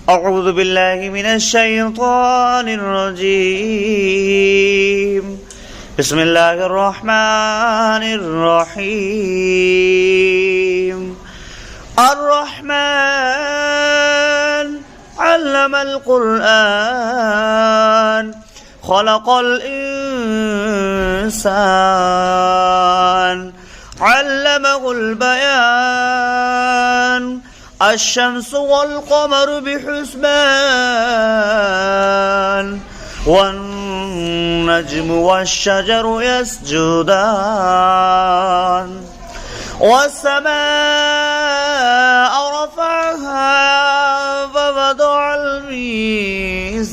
أعوذ بالله من الشيطان الرجيم. بسم الله الرحمن الرحيم. الرحمن علم القرآن خلق الإنسان علمه البيان الشمس والقمر بحسبان والنجم والشجر يسجدان والسماء رفعها فوضع الميزان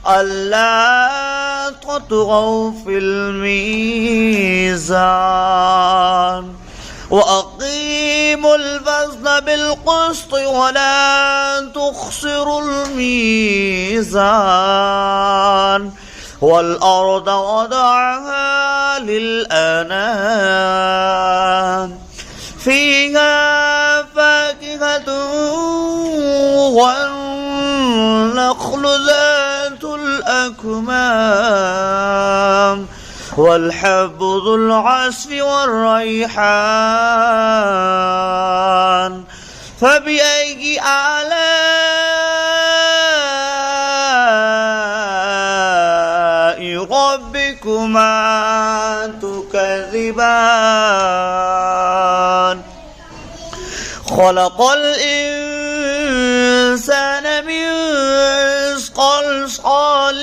ألا تطغوا في الميزان وأقيموا الوزن بالقسط ولا تخسروا الميزان والأرض وضعها للأنام فيها فاكهة والنخل ذات الأكمام والحب ذو العصف والريحان فبأي آلاء ربكما تكذبان خلق الإنسان من صلصال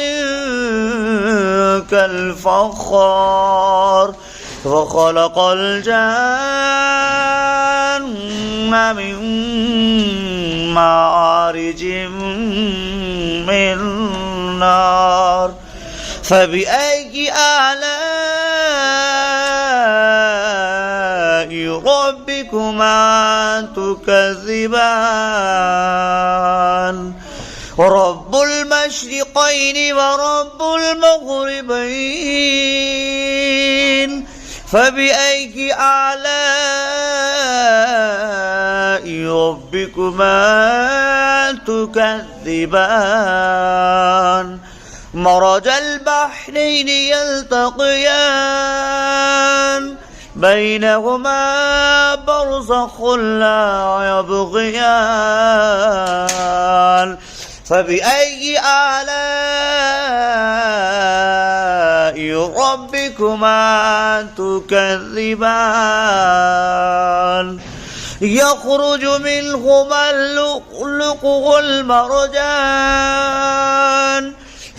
كالفخار وخلق الجن من مارج من نار فبأي آلاء ربكما تكذبان رب المشرقين ورب المغربين فبأي آلاء ربكما تكذبان مرج البحرين يلتقيان بينهما برزخ لا يبغيان فبأي آلاء ربكما تكذبان يخرج منهما اللؤلؤ والمرجان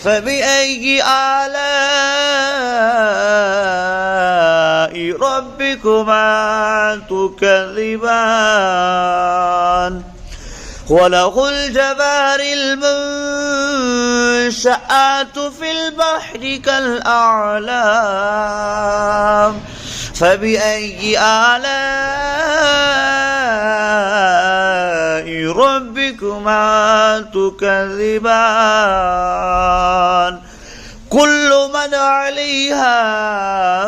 فبأي آلاء ربكما تكذبان وله الجوار المنشآت في البحر كالأعلام فبأي آلاء ربكما تكذبان كل من عليها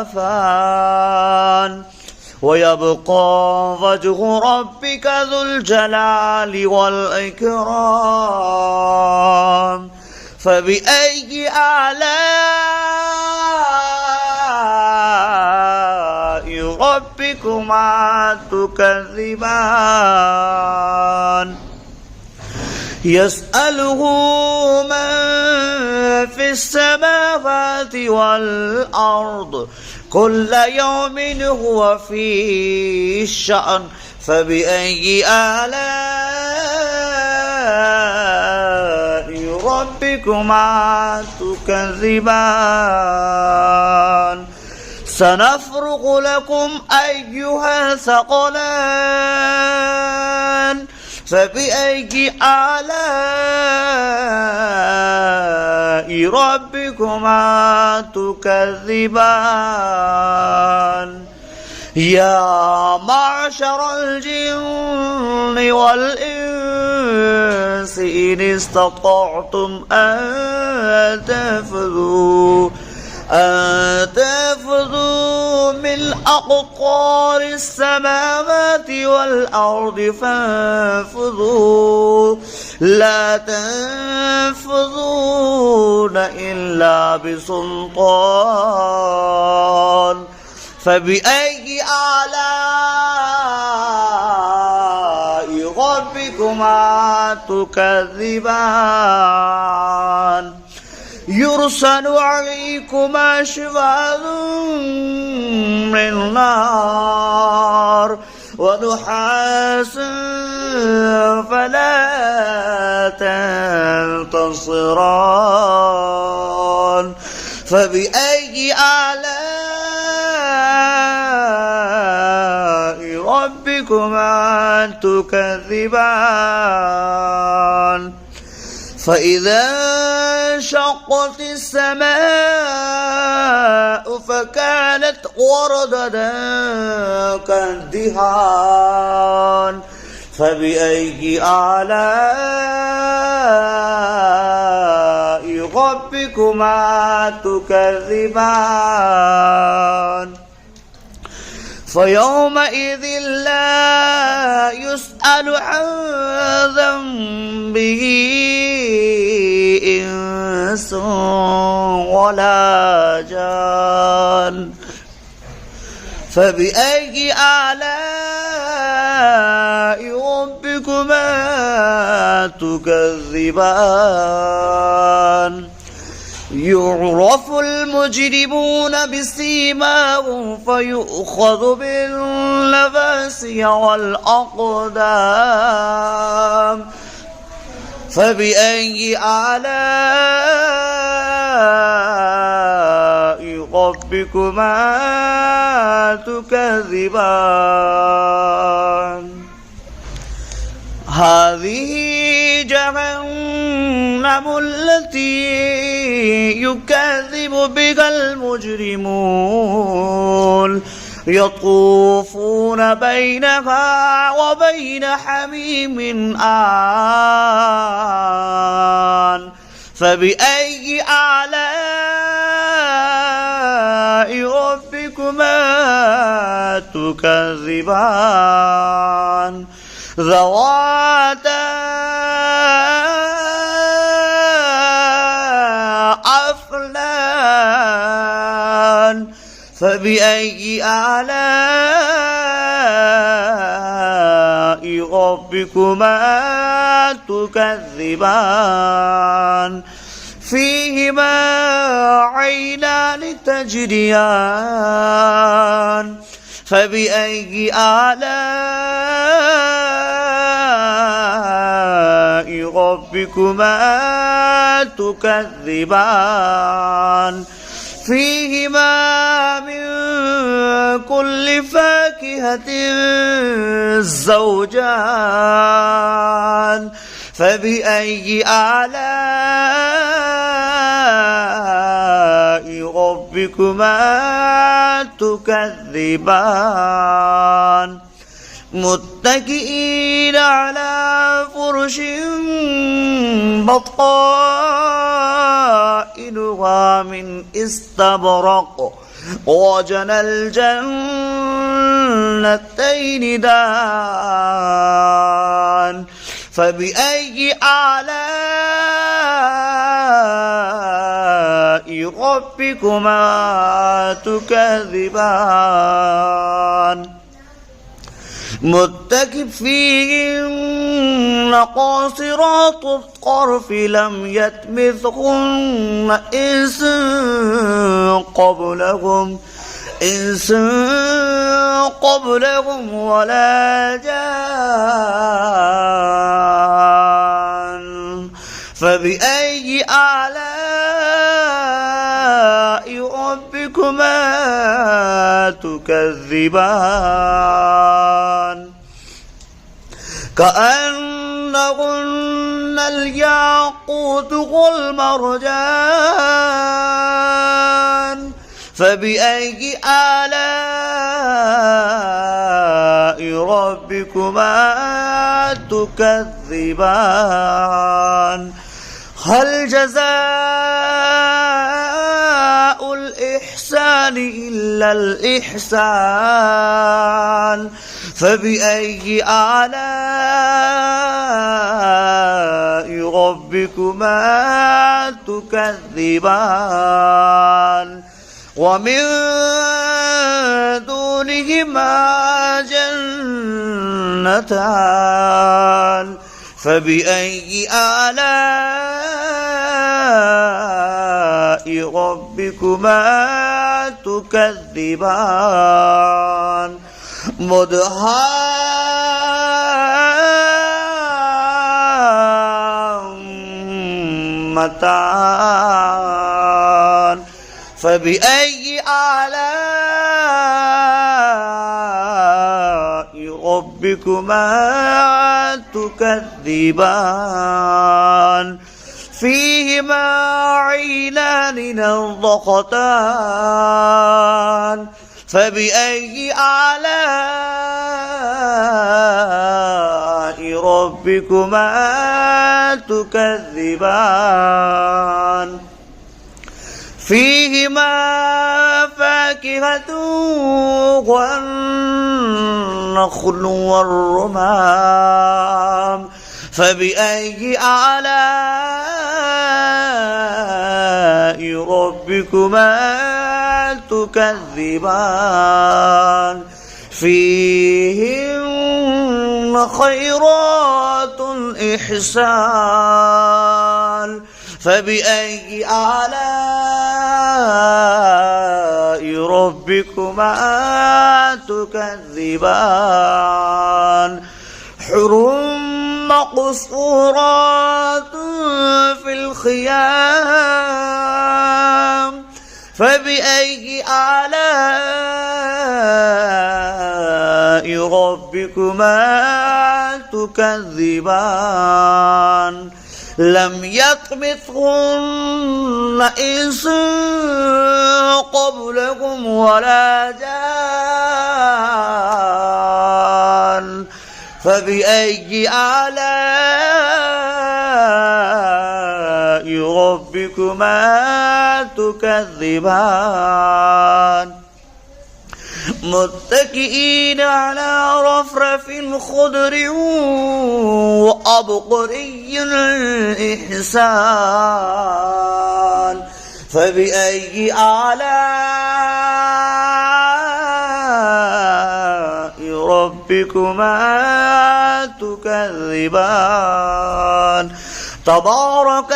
فان ويبقى وجه ربك ذو الجلال والإكرام فبأي آلاء ربكما تكذبان يسأله من في السماوات والأرض كل يوم هو في شأن فبأي آلاء ربكما تكذبان سنفرغ لكم أيها الثقلان فبأي آلاء ربكما تكذبان يا معشر الجن والإنس إن استطعتم أن تنفذوا من أقطار السماوات والأرض فانفذوا لا تنفذون إلا بسلطان فبأي آلاء ربكما تكذبان يرسل عليكما شواظ من نار ونحاس فلا تنتصران فبأي آلاء ربكما تكذبان فإذا انشقت السماء فكانت وردة كالدهان فبأي آلاء ربكما تكذبان فيومئذ لا يسأل عن ذنبه إنس ولا جان فبأي آلاء ربكما تكذبان يعرف المجرمون بسيماهم فيؤخذ بالنواصي والأقدام فبأي آلاء ربكما تكذبان هذه جهنم التي يكذب بها المجرمون يطوفون بينها وبين حميم آن فبأي آلاء ربكما تكذبان ذواتا أفنان فبأي آلاء ربكما تكذبان فيهما عينان تجريان فبأي آلاء ربكما تكذبان فيهما من كل فاكهة زوجان فبأي آلاء ربكما تكذبان متكئين على فرش بطائنها من استبرق وجنى الجنتين دان فبأي آلاء ربكما تكذبان متكئين قاصرات الطرف لم يطمثهن إنس قبلهم ولا جان فبأي آلاء ربكما تكذبان كأنهن الياقوت والمرجان فبأي آلاء ربكما تكذبان هل جزاء الإحسان إلا الإحسان فبأي آلاء ربكما تكذبان ومن دونهما جنتان فبأي آلاء ربكما تكذبان مدهامتان فبأي آلاء ربكما تكذبان فيهما عينان نضختان فبأي آلاء ربكما تكذبان فيهما فاكهة والنخل والرمان فبأي آلاء ربكما تكذبان فيهن خيرات إحسان فبأي آلاء ربكما تكذبان حر مقصورات في الخيام فبأي آلاء ربكما تكذبان لم يطمثهن إنس قبلكم ولا جان فبأي آلاء ربكما تكذبان متكئين على رفرف خضر وأبقري إحسان فبأي آلاء ربكما تكذبان تبارك